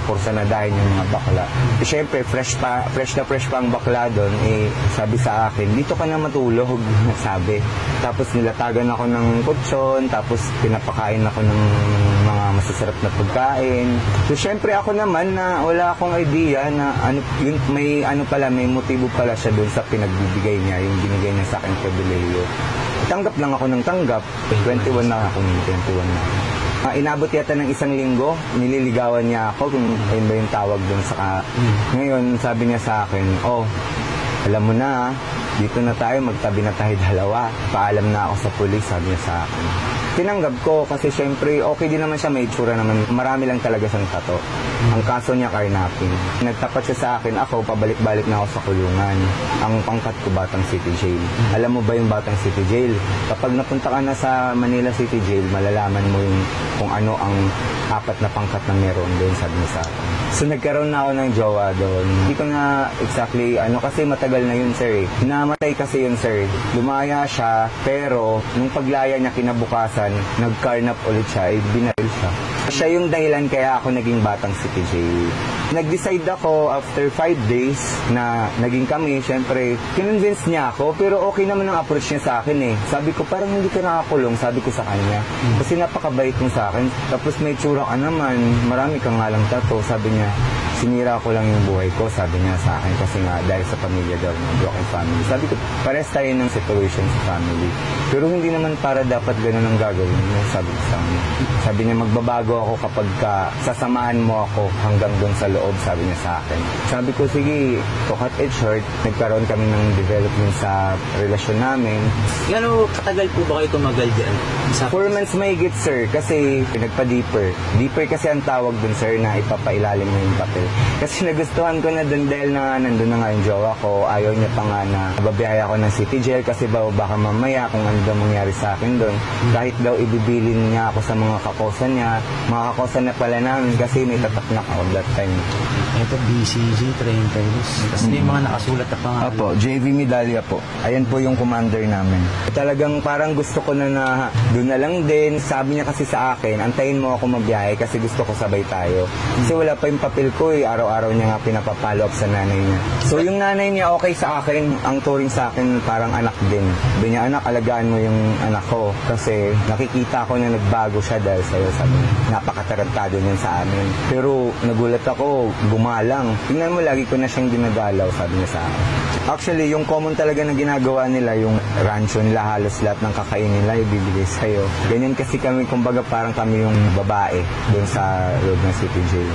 pupursanahin yung mga bakla. Eh, syempre, fresh na fresh pa ang bakla doon, eh, sabi sa akin, dito ka na matulog, sabi. Tapos nilatagan ako ng kutsyon, tapos pinapakain ako ng mga masasarap na pagkain. So, syempre ako naman na wala akong idea na may motibo pala siya doon sa pinagbibigay niya, yung binigay niya sa akin pribileyo. Tanggap lang ako ng tanggap. 21 na ako, 21 na. Inabot yata ng 1 linggo, nililigawan niya ako kung ayun ba yung tawag doon sa... Ngayon, sabi niya sa akin, oh, alam mo na, dito na tayo, magtabi na tayo dalawa. Paalam na ako sa pulis, sabi niya sa akin. Tinanggap ko kasi syempre okay din naman siya, may itsura naman. Marami lang talaga siyang tato. Ang kaso niya carnapping. Nagtapat siya sa akin, ako pabalik-balik na ako sa kulungan. Ang pangkat ko Batang City Jail. Alam mo ba yung Batang City Jail? Kapag napunta ka na sa Manila City Jail, malalaman mo yung kung ano ang 4 na pangkat na meron doon, sabi niya sa akin. So nagkaroon na ako ng jowa doon. Hindi ko na exactly kasi matagal na yun, sir. Namatay kasi yun, sir. Lumaya siya, pero nung paglaya niya kinabukasan, nag-carnap ulit siya, binaril siya. Siya yung dahilan kaya ako naging Batang City Jail. Nag-decide ako after 5 days na naging kami, syempre, kinonvince niya ako, pero okay naman ang approach niya sa akin eh. Sabi ko, parang hindi ka nakakulong, sabi ko sa kanya. Kasi napakabait mo sa akin. Tapos may tsura ka naman, marami kang nga lang tato, sabi niya. Sinira ko lang yung buhay ko, sabi niya sa akin, kasi nga dahil sa pamilya daw, ng broken family. Sabi ko, pares tayo ng situation sa family. Pero hindi naman para dapat ganun ang gagawin mo, sabi ko sa akin. Sabi niya, magbabago ako kapag sasamahan mo ako hanggang doon sa loob, sabi niya sa akin. Sabi ko, sige, to cut it short, nagkaroon kami ng development sa relasyon namin. Gano'ng katagal po ba kayo tumagal dyan? 4 months mahigit, sir, kasi nagpa-deeper. Deeper kasi ang tawag dun, sir, na ipapailalim mo yung papel. Kasi nagustuhan ko na dun dahil na nandun na nga yung jowa ko. Ayaw niya pa nga na babiyaya ako ng city jail kasi baka mamaya kung ano daw mangyari sa akin dun. Kahit daw ibibilin niya ako sa mga kakosa niya, mga kakosa na pala namin kasi may tataknak ako that time. Ito, BCG, Trainers. Kasi may mga nakasulat na pangalan. Apo, JV Medallia po. Ayan po yung commander namin. Talagang parang gusto ko na doon na lang din. Sabi niya kasi sa akin, antayin mo ako mabiyahe kasi gusto ko sabay tayo. Kasi wala pa yung papel ko eh. Araw-araw niya nga pinapapalo up sa nanay niya. So yung nanay niya okay sa akin. Ang turing sa akin parang anak din. Sabi niya, anak, alagaan mo yung anak ko. Kasi nakikita ko na nagbago siya dahil sa'yo. Sabi niya, napakatarantado niyan sa amin. Pero nagulat ako, gumalang. Tingnan mo, lagi ko na siyang dinagalaw, sabi niya sa akin. Actually, yung common talaga na ginagawa nila, yung rancho nila, halos lahat ng kakain nila, ibibigay sa'yo. Ganyan kasi kami, kumbaga parang kami yung babae doon sa loob ng City Jail.